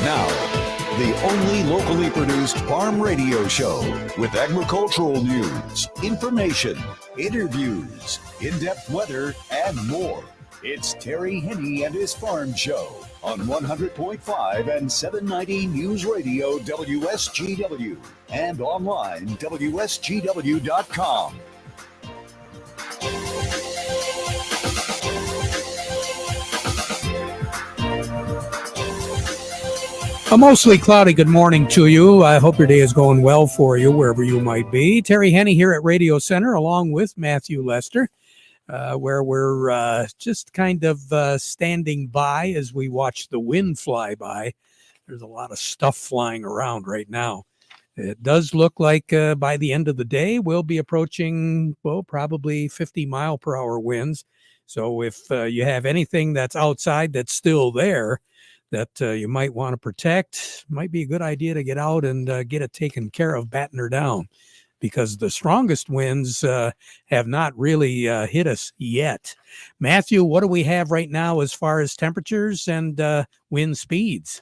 Now, the only locally produced farm radio show with agricultural news, information, interviews, in-depth weather, and more. It's Terry Henne and his Farm Show on 100.5 and 790 News Radio WSGW and online WSGW.com. A mostly cloudy good morning to you. I hope your day is going well for you wherever you might be. Terry Henne here at Radio Center along with Matthew Lester, where we're just kind of standing by as we watch the wind fly by. There's a lot of stuff flying around right now. It does look like by the end of the day, we'll be approaching, well, probably 50 mile per hour winds. So if you have anything that's outside that's still there, that you might want to protect, might be a good idea to get out and get it taken care of, batten her down, because the strongest winds have not really hit us yet. Matthew, what do we have right now as far as temperatures and wind speeds?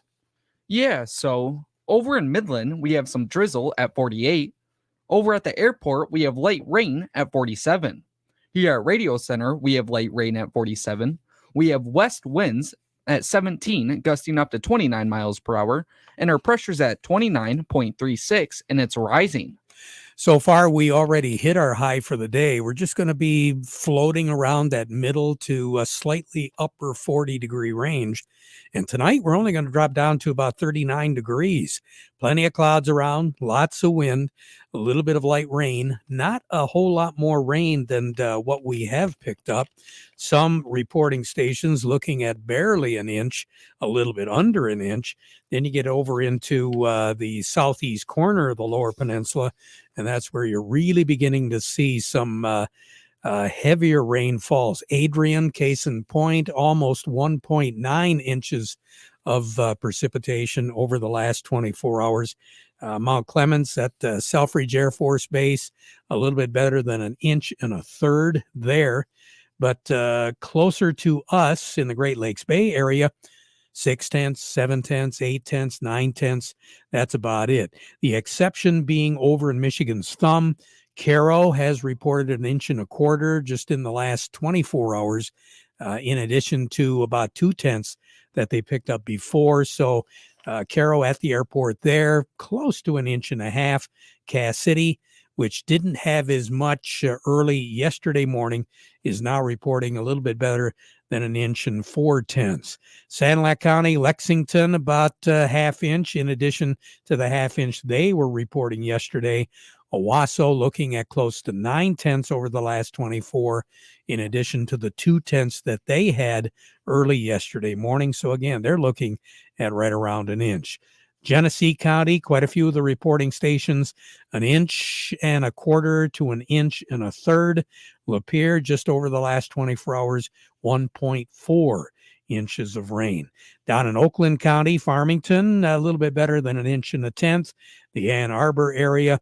Yeah, so over in Midland, we have some drizzle at 48. Over at the airport, we have light rain at 47. Here at Radio Center, we have light rain at 47. We have west winds at 17, gusting up to 29 miles per hour, and our pressure's at 29.36, and it's rising. So far, we already hit our high for the day. We're just going to be floating around that middle to a slightly upper 40-degree range. And tonight, we're only going to drop down to about 39 degrees. Plenty of clouds around, lots of wind, a little bit of light rain, not a whole lot more rain than what we have picked up. Some reporting stations looking at barely an inch, a little bit under an inch. Then you get over into the southeast corner of the lower peninsula, and that's where you're really beginning to see some heavier rainfalls. Adrian, case in point, almost 1.9 inches of precipitation over the last 24 hours. Mount Clemens at Selfridge Air Force Base, a little bit better than an inch and a third there. But closer to us in the Great Lakes Bay area, 0.6, 0.7, 0.8, 0.9. That's about it. The exception being over in Michigan's Thumb. Caro has reported an inch and a quarter just in the last 24 hours, in addition to about 0.2 that they picked up before. So Caro at the airport there, close to an inch and a half. Cass City, which didn't have as much early yesterday morning, is now reporting a little bit better than an inch and 0.4. Sanilac County, Lexington, about half inch in addition to the half inch they were reporting yesterday. Owasso looking at close to 0.9 over the last 24, in addition to the 0.2 that they had early yesterday morning. So again, they're looking at right around an inch. Genesee County, quite a few of the reporting stations, an inch and a quarter to an inch and a third. Lapeer, just over the last 24 hours, 1.4 inches of rain. Down in Oakland County, Farmington, a little bit better than an inch and a tenth. The Ann Arbor area,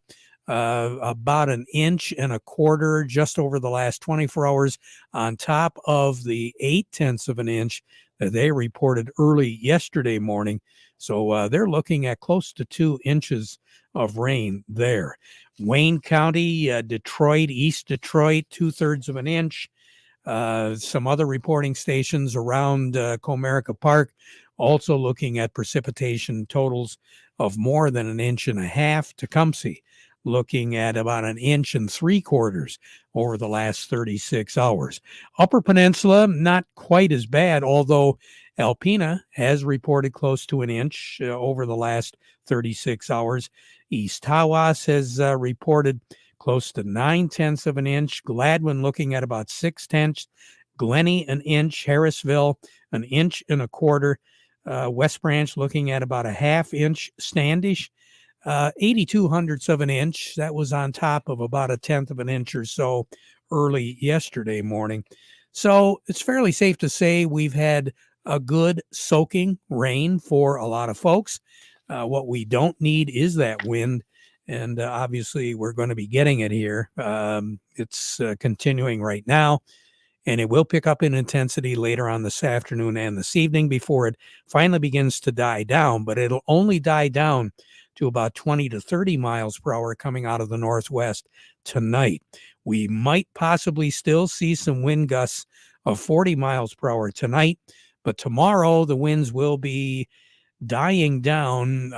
about an inch and a quarter just over the last 24 hours, on top of the 0.8 of an inch that they reported early yesterday morning. So they're looking at close to 2 inches of rain there. Wayne County, Detroit, East Detroit, 2/3 of an inch. Some other reporting stations around Comerica Park also looking at precipitation totals of more than an inch and a half. Tecumseh looking at about an inch and 3/4 over the last 36 hours. Upper Peninsula, not quite as bad, although Alpena has reported close to an inch over the last 36 hours. East Tawas has reported close to 0.9 of an inch. Gladwin looking at about 0.6. Glenny, an inch. Harrisville, an inch and a quarter. West Branch looking at about a half inch. Standish, 0.82 of an inch. That was on top of about 1/10 of an inch or so early yesterday morning. So it's fairly safe to say we've had a good soaking rain for a lot of folks. What we don't need is that wind. And obviously we're going to be getting it here. It's continuing right now. and it will pick up in intensity later on this afternoon and this evening before it finally begins to die down, but it'll only die down to about 20 to 30 miles per hour coming out of the northwest tonight. We might possibly still see some wind gusts of 40 miles per hour tonight, but tomorrow the winds will be dying down,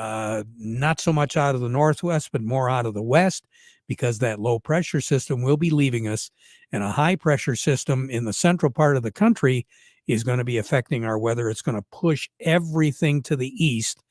not so much out of the northwest, but more out of the west, because that low pressure system will be leaving us, and a high pressure system in the central part of the country is going to be affecting our weather. It's going to push everything to the east.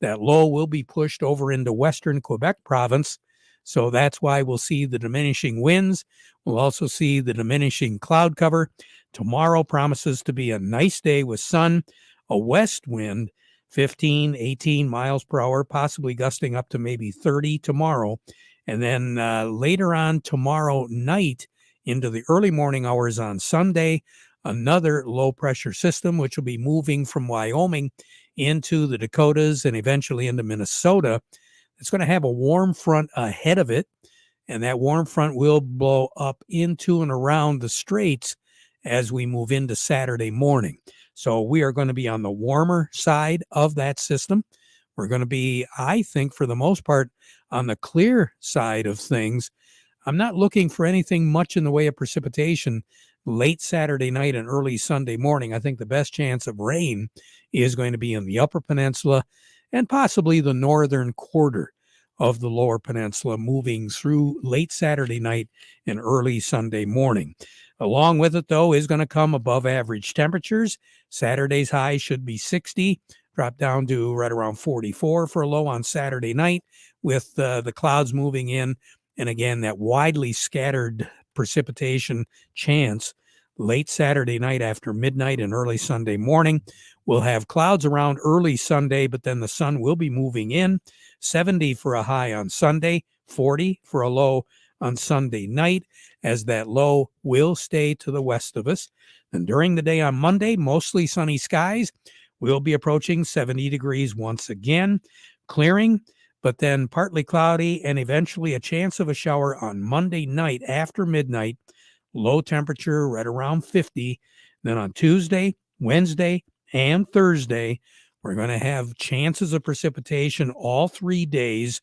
That low will be pushed over into western Quebec province. So that's why we'll see the diminishing winds. We'll also see the diminishing cloud cover. Tomorrow promises to be a nice day with sun, a west wind, 15, 18 miles per hour, possibly gusting up to maybe 30 tomorrow. And then later on tomorrow night into the early morning hours on Sunday, another low pressure system, which will be moving from Wyoming into the Dakotas and eventually into Minnesota. It's going to have a warm front ahead of it, and that warm front will blow up into and around the straits as we move into Saturday morning. So we are going to be on the warmer side of that system. We're going to be, I think, for the most part, on the clear side of things. I'm not looking for anything much in the way of precipitation late Saturday night and early Sunday morning. I think the best chance of rain is going to be in the Upper Peninsula and possibly the northern quarter of the Lower Peninsula, moving through late Saturday night and early Sunday morning. Along with it, though, is going to come above average temperatures. Saturday's high should be 60, drop down to right around 44 for a low on Saturday night, with the clouds moving in. And again, that widely scattered precipitation chance late Saturday night after midnight and early Sunday morning. We'll have clouds around early Sunday, but then the sun will be moving in. 70 for a high on Sunday, 40 for a low on Sunday night, as that low will stay to the west of us. And during the day on Monday, mostly sunny skies. We'll be approaching 70 degrees once again, clearing, but then partly cloudy and eventually a chance of a shower on Monday night after midnight. Low temperature right around 50. Then on Tuesday, Wednesday, and Thursday, we're going to have chances of precipitation all 3 days.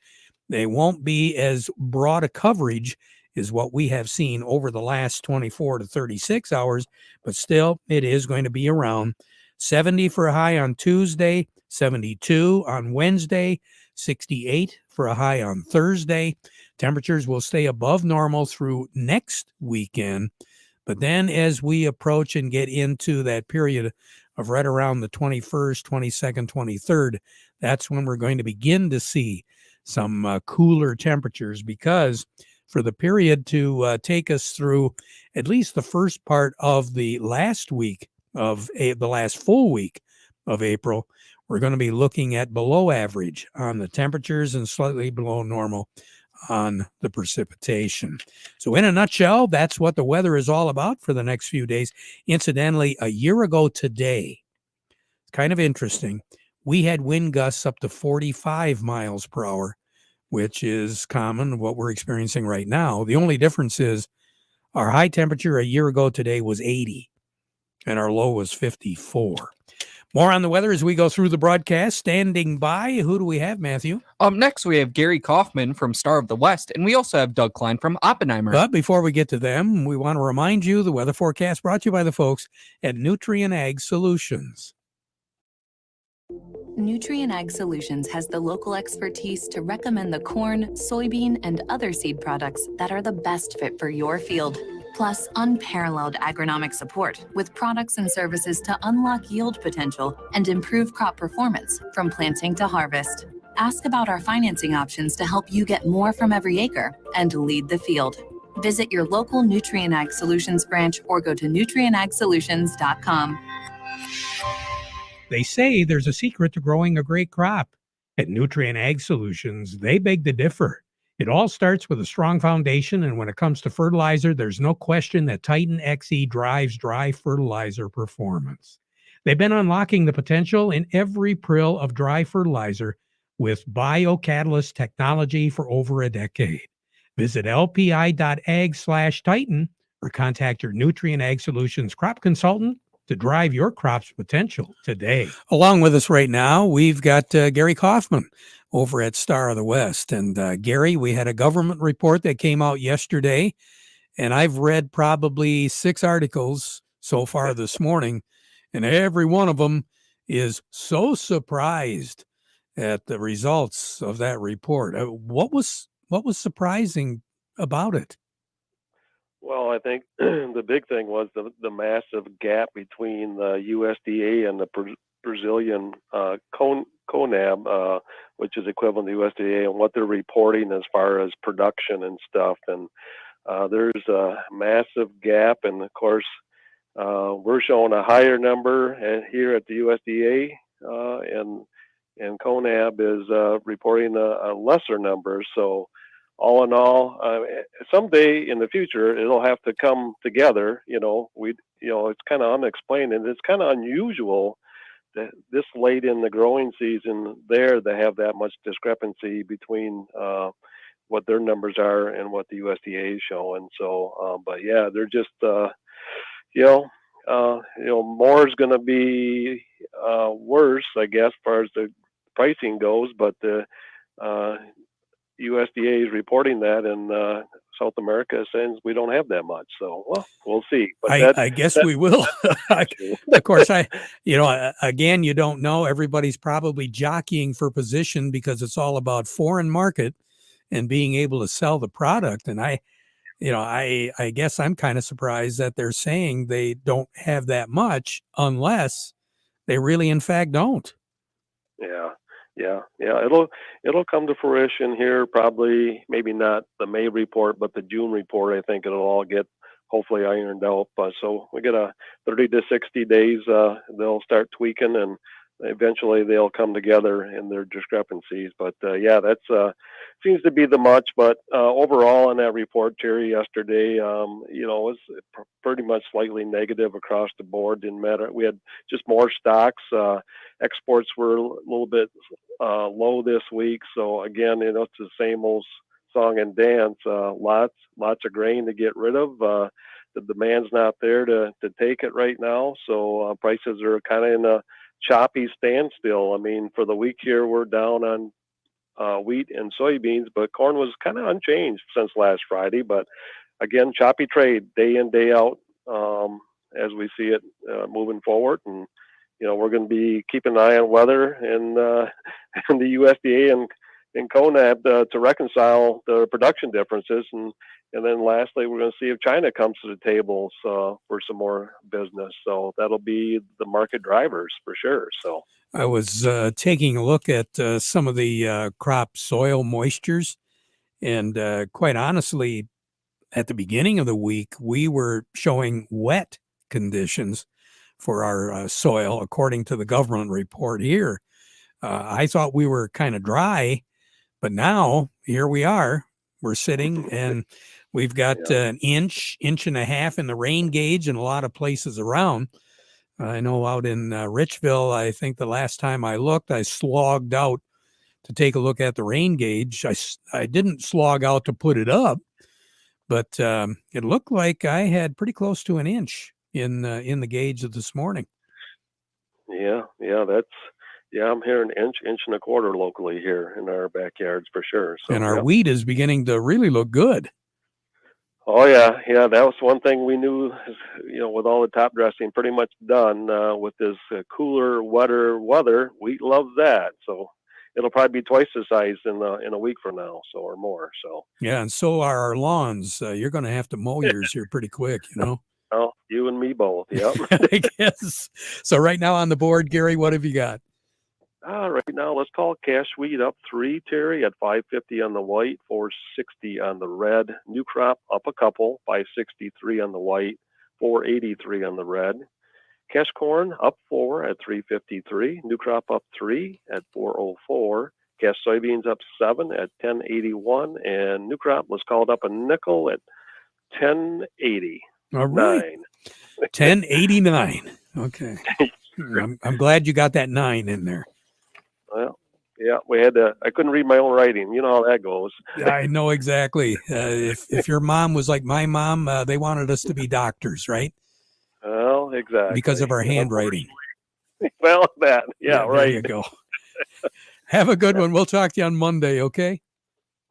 They won't be as broad a coverage as what we have seen over the last 24 to 36 hours, but still it is going to be around 70 for a high on Tuesday, 72 on Wednesday, 68 for a high on Thursday. Temperatures will stay above normal through next weekend. But then as we approach and get into that period of right around the 21st, 22nd, 23rd, that's when we're going to begin to see some cooler temperatures, because for the period to take us through at least the first part of the last week of the last full week of April, we're going to be looking at below average on the temperatures and slightly below normal on the precipitation. So in a nutshell, that's what the weather is all about for the next few days. Incidentally, a year ago today, it's kind of interesting, we had wind gusts up to 45 miles per hour, which is common what we're experiencing right now. The only difference is our high temperature a year ago today was 80 and our low was 54. More on the weather as we go through the broadcast. Standing by, who do we have, Matthew? Next, we have Gary Kaufman from Star of the West, and we also have Doug Klein from Oppenheimer. But before we get to them, we want to remind you the weather forecast brought to you by the folks at Nutrien Ag Solutions. Nutrien Ag Solutions has the local expertise to recommend the corn, soybean, and other seed products that are the best fit for your field. Plus, unparalleled agronomic support with products and services to unlock yield potential and improve crop performance from planting to harvest. Ask about our financing options to help you get more from every acre and lead the field. Visit your local Nutrien Ag Solutions branch or go to nutrienagsolutions.com. They say there's a secret to growing a great crop. At Nutrien Ag Solutions, they beg to differ. It all starts with a strong foundation, and when it comes to fertilizer, there's no question that Titan XE drives dry fertilizer performance. They've been unlocking the potential in every prill of dry fertilizer with biocatalyst technology for over a decade. Visit lpi.ag/Titan or contact your Nutrient Ag Solutions crop consultant to drive your crop's potential today. Along with us right now, we've got Gary Kaufman over at Star of the West. And Gary, we had a government report that came out yesterday, and I've read probably 6 articles so far this morning, and every one of them is so surprised at the results of that report. What was surprising about it? Well, I think the big thing was the massive gap between the USDA and the Brazilian CONAB, which is equivalent to USDA, and what they're reporting as far as production and stuff. And there's a massive gap, and of course, we're showing a higher number here at the USDA, and CONAB is reporting a lesser number. So, all in all, someday in the future it'll have to come together. It's kind of unexplained, and it's kind of unusual that this late in the growing season there they have that much discrepancy between what their numbers are and what the USDA is showing. So, but yeah, they're just more is going to be worse, I guess, as far as the pricing goes. But the USDA is reporting that, and South America is saying we don't have that much. So, well, we'll see. But I guess we will. Of course, again, you don't know. Everybody's probably jockeying for position because it's all about foreign market and being able to sell the product. And I guess I'm kind of surprised that they're saying they don't have that much unless they really, in fact, don't. Yeah. It'll come to fruition here. Probably, maybe not the May report, but the June report. I think it'll all get hopefully ironed out. So we get a 30 to 60 days. They'll start tweaking, and eventually they'll come together in their discrepancies. But that's seems to be the much. But overall, in that report, Terry, yesterday, was pretty much slightly negative across the board. Didn't matter. We had just more stocks. Exports were a little bit low this week. So again, it's the same old song and dance. Lots of grain to get rid of. The demand's not there to take it right now. So prices are kind of in a choppy standstill. I mean, for the week here, we're down on wheat and soybeans, but corn was kind of unchanged since last Friday. But again, choppy trade day in, day out, as we see it moving forward. And we're going to be keeping an eye on weather and the USDA and CONAB to reconcile the production differences. And then lastly, we're going to see if China comes to the table for some more business. So that'll be the market drivers for sure. So I was taking a look at some of the crop soil moistures, and quite honestly, at the beginning of the week, we were showing wet conditions for our soil, according to the government report here. I thought we were kind of dry, but now here we are. We're sitting, and we've got an inch and a half in the rain gauge in a lot of places around. I know out in Richville, I think the last time I looked, I slogged out to take a look at the rain gauge. I didn't slog out to put it up, but it looked like I had pretty close to an inch in the gauge of this morning. I'm hearing inch and a quarter locally here in our backyards for sure. So, and our wheat is beginning to really look good. Oh yeah. That was one thing we knew. With all the top dressing pretty much done, with this cooler, wetter weather, wheat loves that. So it'll probably be twice the size in a week from now, or more. So yeah, and so are our lawns. You're going to have to mow yours here pretty quick, Oh, you and me both. Yep. I guess. So right now on the board, Gary, what have you got? Right now, let's call cash wheat up 3, Terry, at $5.50 on the white, $4.60 on the red. New crop up a couple, $5.63 on the white, $4.83 on the red. Cash corn up 4 at $3.53. New crop up 3 at $4.04. Cash soybeans up 7 at $10.81, and new crop was called up a nickel at $10.80. All right. 1089. Okay. I'm glad you got that 9 in there. Well, Yeah, I couldn't read my own writing. You know how that goes. I know exactly. If your mom was like my mom, they wanted us to be doctors, right? Well, Because exactly. of our handwriting. Well, yeah, Yeah, there right. you go. Have a good one. We'll talk to you on Monday, okay?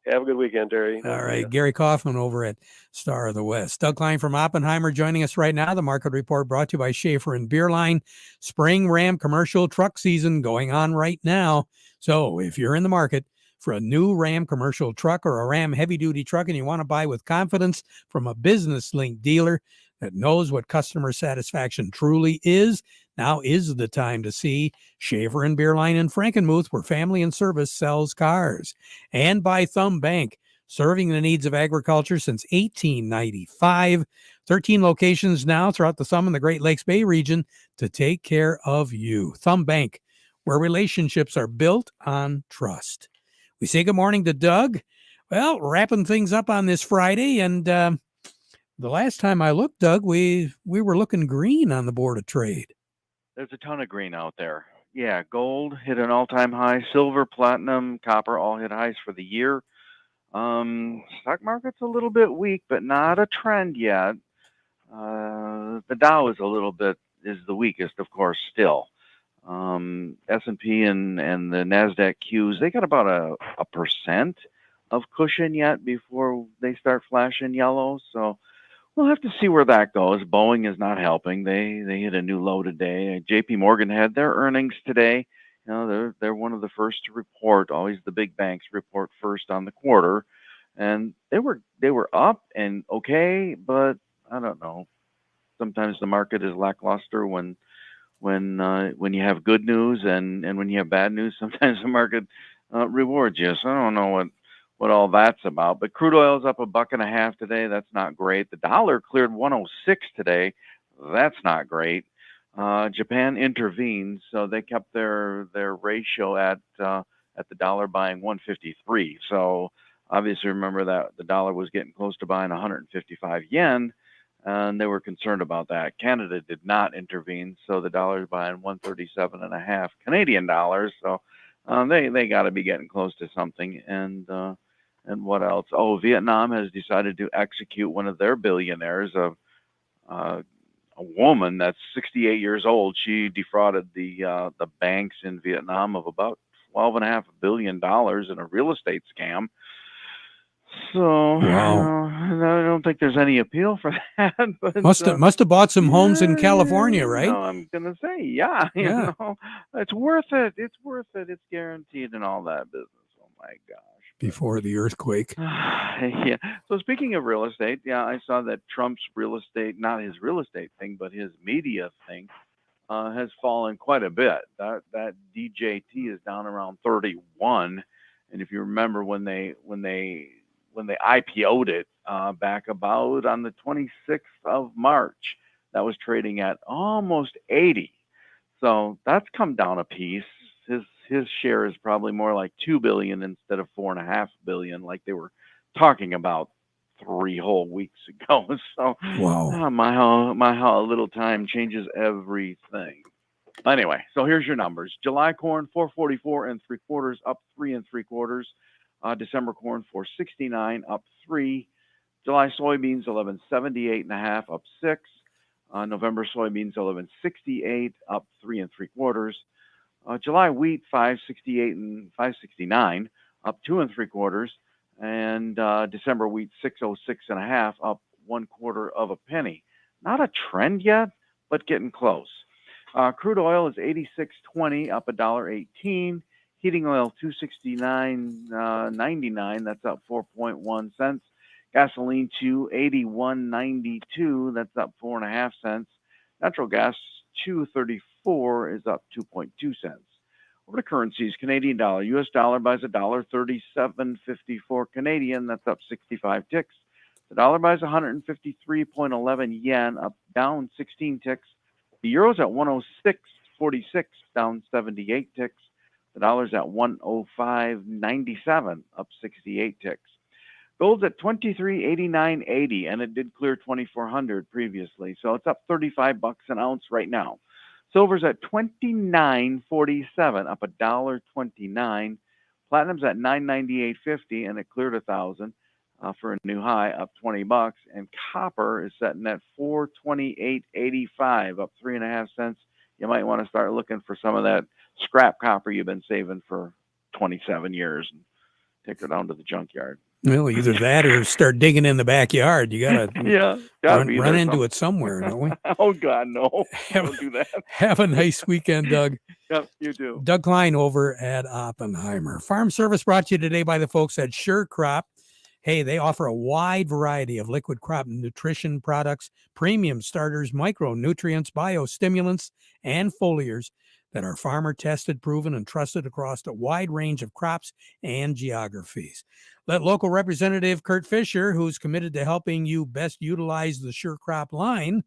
Have a good weekend, Terry. All We'll see right. you. Gary Kaufman over at Star of the West. Doug Klein from Oppenheimer joining us right now. The Market Report brought to you by Schaefer and Beerline. Spring Ram commercial truck season going on right now. So if you're in the market for a new Ram commercial truck or a Ram heavy duty truck and you want to buy with confidence from a business linked dealer that knows what customer satisfaction truly is, now is the time to see Schaefer and Beerline in Frankenmuth, where family and service sells cars. And by Thumb Bank, serving the needs of agriculture since 1895. 13 locations now throughout the Thumb and the Great Lakes Bay region to take care of you. Thumb Bank, where relationships are built on trust. We say good morning to Doug. Well, wrapping things up on this Friday, and the last time I looked, Doug, we were looking green on the Board of Trade. There's a ton of green out there. Yeah, gold hit an all-time high. Silver, platinum, copper all hit highs for the year. Stock market's a little bit weak, but not a trend yet. The Dow is the weakest, of course, still. S&P and the NASDAQ Qs, they got about a percent of cushion yet before they start flashing yellow. So we'll have to see where that goes. Boeing is not helping. They hit a new low today. JP Morgan had their earnings today. You know, they're one of the first to report. Always the big banks report first on the quarter. And they were up and okay, but I don't know. Sometimes the market is lackluster when you have good news and when you have bad news. Sometimes the market rewards you. So I don't know what all that's about. But crude oil is up $1.50 today. That's not great. The dollar cleared 106 today. That's not great. Japan intervened, so they kept their ratio at the dollar buying 153. So obviously, remember that the dollar was getting close to buying 155 yen, and they were concerned about that. Canada did not intervene, so the dollar is buying 137.5 Canadian dollars. So they got to be getting close to something. And what else? Oh, Vietnam has decided to execute one of their billionaires, a woman that's 68 years old. She defrauded the banks in Vietnam of about $12.5 billion in a real estate scam. So Wow. I don't think there's any appeal for that. But Must have bought some homes in California, right? No, I'm gonna say, yeah. Yeah. It's worth it. It's worth it. It's guaranteed and all that business. Oh my gosh. Before the earthquake. Yeah. So speaking of real estate, yeah, I saw that Trump's real estate, not his real estate thing, but his media thing, has fallen quite a bit. That DJT is down around 31, and if you remember when they IPO'd it back about on the 26th of March, that was trading at almost 80. So that's come down a piece. His share is probably more like 2 billion instead of 4.5 billion, like they were talking about 3 whole weeks ago. So Wow. my how a little time changes everything. Anyway, so here's your numbers. July corn 444 3/4, up 3 3/4. December corn 469, up 3. July soybeans 1178.5, up 6. November soybeans 1168, up 3 3/4. July wheat 568 and 569, up 2 3/4. And December wheat 606.5, up 1/4 of a penny. Not a trend yet, but getting close. Crude oil is 86.20, up $1.18. Heating oil 269.99, that's up 4.1 cents. Gasoline 281.92, that's up 4.5 cents. Natural gas 234 is up 2.2 cents. Over to currencies, Canadian dollar, U.S. dollar buys $1.3754 Canadian, that's up 65 ticks. The dollar buys 153.11 yen, up down 16 ticks. The euro's at 106.46, down 78 ticks. The dollar's at 105.97, up 68 ticks. Gold's at 23.89.80, and it did clear 2,400 previously, so it's up $35 an ounce right now. Silver's at $29.47, up $1.29. Platinum's at $998.50, and it cleared 1,000 for a new high, up $20. And copper is sitting at $428.85, up 3.5 cents. You might want to start looking for some of that scrap copper you've been saving for 27 years and take her down to the junkyard. Well, either that or start digging in the backyard. You gotta run into it somewhere, don't we? Oh God, no! Don't do that. Have a nice weekend, Doug. Yep, you too. Doug Klein over at Oppenheimer. Farm Service brought to you today by the folks at Sure Crop. Hey, they offer a wide variety of liquid crop nutrition products, premium starters, micronutrients, biostimulants, and foliars that are farmer tested, proven, and trusted across a wide range of crops and geographies. Let local representative Kurt Fisher, who's committed to helping you best utilize the Sure Crop line,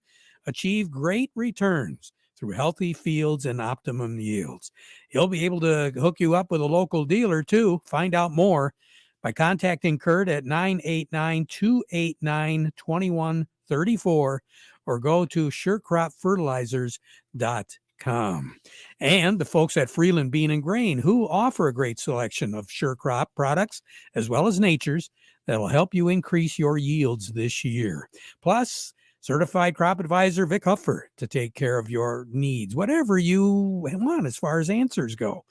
achieve great returns through healthy fields and optimum yields. He'll be able to hook you up with a local dealer too. Find out more by contacting Kurt at 989-289-2134 or go to surecropfertilizers.com. And the folks at Freeland Bean and Grain, who offer a great selection of Sure Crop products as well as Nature's that will help you increase your yields this year. Plus, certified crop advisor Vic Huffer to take care of your needs, whatever you want as far as answers go.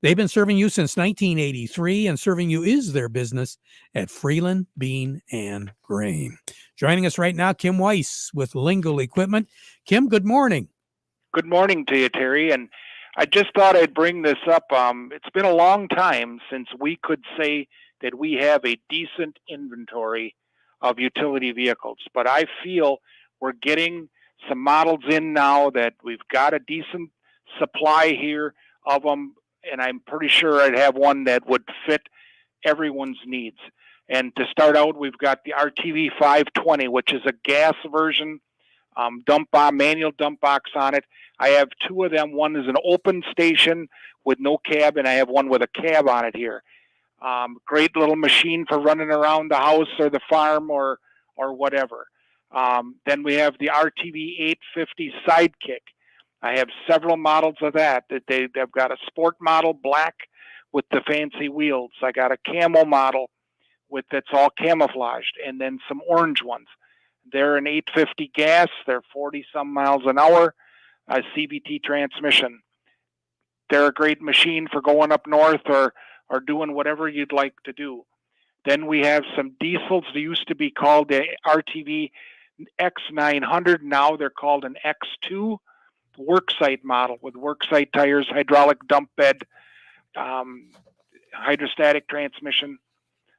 They've been serving you since 1983, and serving you is their business at Freeland Bean and Grain. Joining us right now, Kim Weiss with Lingle Equipment. Kim, good morning. Good morning to you, Terry. And I just thought I'd bring this up. It's been a long time since we could say that we have a decent inventory of utility vehicles, but I feel we're getting some models in now that we've got a decent supply here of them, and I'm pretty sure I'd have one that would fit everyone's needs. And to start out, we've got the RTV 520, which is a gas version, manual dump box on it. I have two of them. One is an open station with no cab, and I have one with a cab on it here. Great little machine for running around the house or the farm or whatever. Then we have the RTV 850 Sidekick. I have several models of that they've got a sport model, black with the fancy wheels. I got a camo model that's all camouflaged, and then some orange ones. They're an 850 gas. They're 40 some miles an hour, a CVT transmission. They're a great machine for going up north or doing whatever you'd like to do. Then we have some diesels. They used to be called the RTV X900. Now they're called an X2 worksite model with worksite tires, hydraulic dump bed, hydrostatic transmission.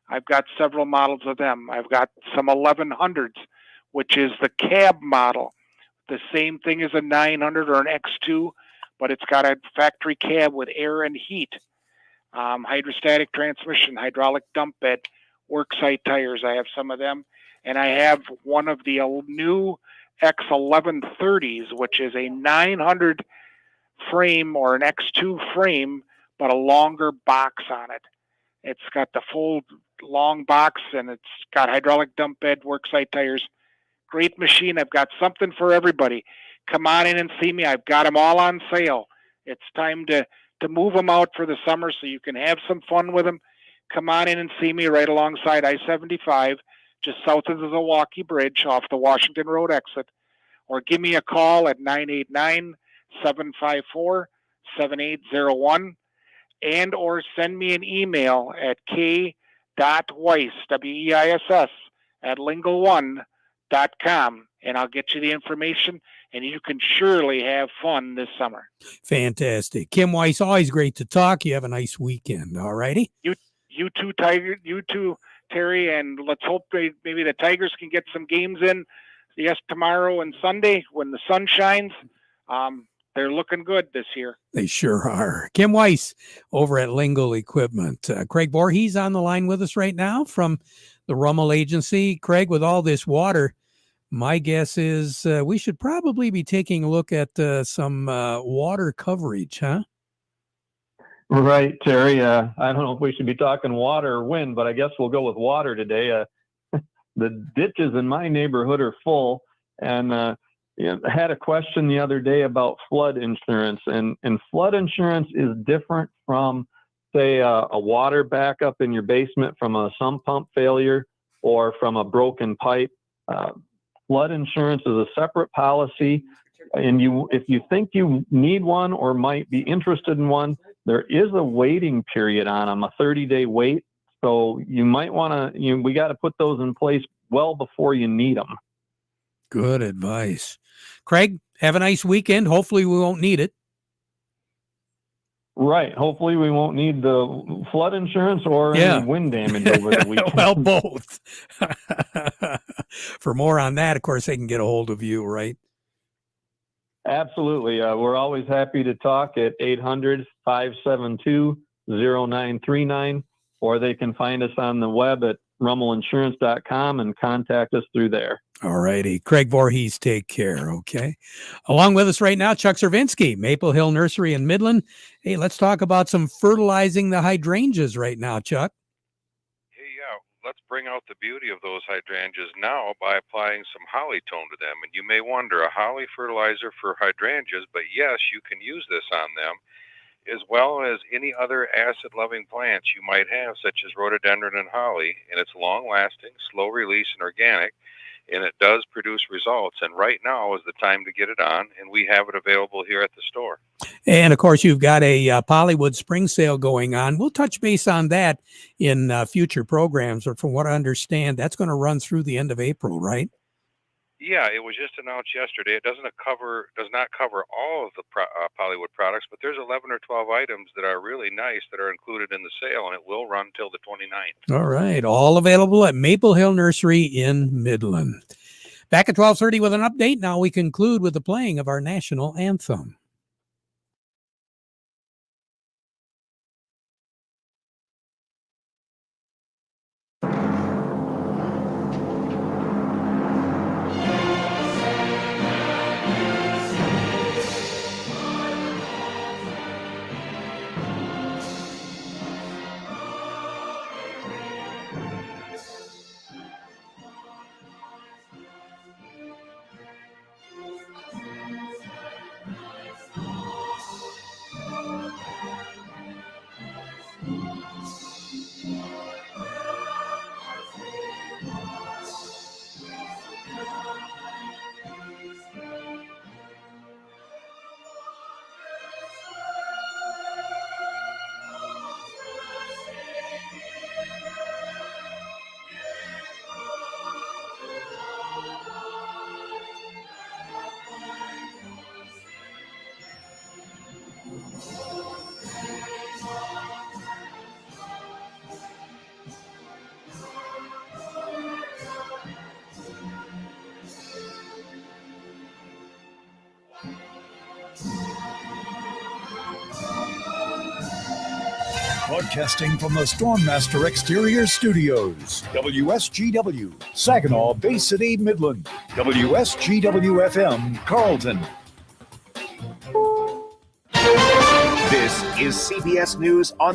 I've got several models of them. I've got some 1100s, which is the cab model. The same thing as a 900 or an X2, but it's got a factory cab with air and heat. Hydrostatic transmission, hydraulic dump bed, worksite tires. I have some of them. And I have one of the new X1130s, which is a 900 frame or an X2 frame, but a longer box on it. It's got the full long box, and it's got hydraulic dump bed, worksite tires. Great machine. I've got something for everybody. Come on in and see me. I've got them all on sale. It's time to move them out for the summer so you can have some fun with them. Come on in and see me right alongside I-75, just south of the Milwaukee Bridge off the Washington Road exit. Or give me a call at 989-754-7801 and or send me an email at k.weiss, W-E-I-S-S, at lingle1.com, and I'll get you the information, and you can surely have fun this summer. Fantastic. Kim Weiss, always great to talk. You have a nice weekend, all righty? You too, Tiger. You too, Terry, and let's hope maybe the Tigers can get some games in. Yes, tomorrow and Sunday when the sun shines. They're looking good this year. They sure are. Kim Weiss over at Lingle Equipment. Craig Voorhees on the line with us right now from the Rummel Agency. Craig, with all this water, my guess is we should probably be taking a look at some water coverage, huh? Right, Terry. I don't know if we should be talking water or wind, but I guess we'll go with water today. The ditches in my neighborhood are full, and I had a question the other day about flood insurance, and flood insurance is different from, say, a water backup in your basement from a sump pump failure or from a broken pipe. Flood insurance is a separate policy, and if you think you need one or might be interested in one, there is a waiting period on them, a 30-day wait. So you might want to, we got to put those in place well before you need them. Good advice. Craig, have a nice weekend. Hopefully we won't need it. Right. Hopefully we won't need the flood insurance or any wind damage over the weekend. Well, both. For more on that, of course, they can get a hold of you, right? Absolutely. We're always happy to talk at 800-572-0939, or they can find us on the web at rummelinsurance.com and contact us through there. All righty. Craig Voorhees, take care. Okay. Along with us right now, Chuck Cervinsky, Maple Hill Nursery in Midland. Hey, let's talk about some fertilizing the hydrangeas right now, Chuck. Hey, yeah, let's bring out the beauty of those hydrangeas now by applying some holly tone to them. And you may wonder, a holly fertilizer for hydrangeas, but yes, you can use this on them, as well as any other acid-loving plants you might have, such as rhododendron and holly. And it's long-lasting, slow-release, and organic, and it does produce results. And right now is the time to get it on, and we have it available here at the store. And, of course, you've got a Pollywood spring sale going on. We'll touch base on that in future programs, or from what I understand, that's going to run through the end of April, right? Yeah, it was just announced yesterday. It does not cover all of the Pollywood products, but there's 11 or 12 items that are really nice that are included in the sale, and it will run till the 29th. All right. All available at Maple Hill Nursery in Midland. Back at 12:30 with an update. Now we conclude with the playing of our national anthem. Broadcasting from the Stormmaster Exterior Studios, WSGW, Saginaw Bay City, Midland, WSGW-FM, Carlton. This is CBS News on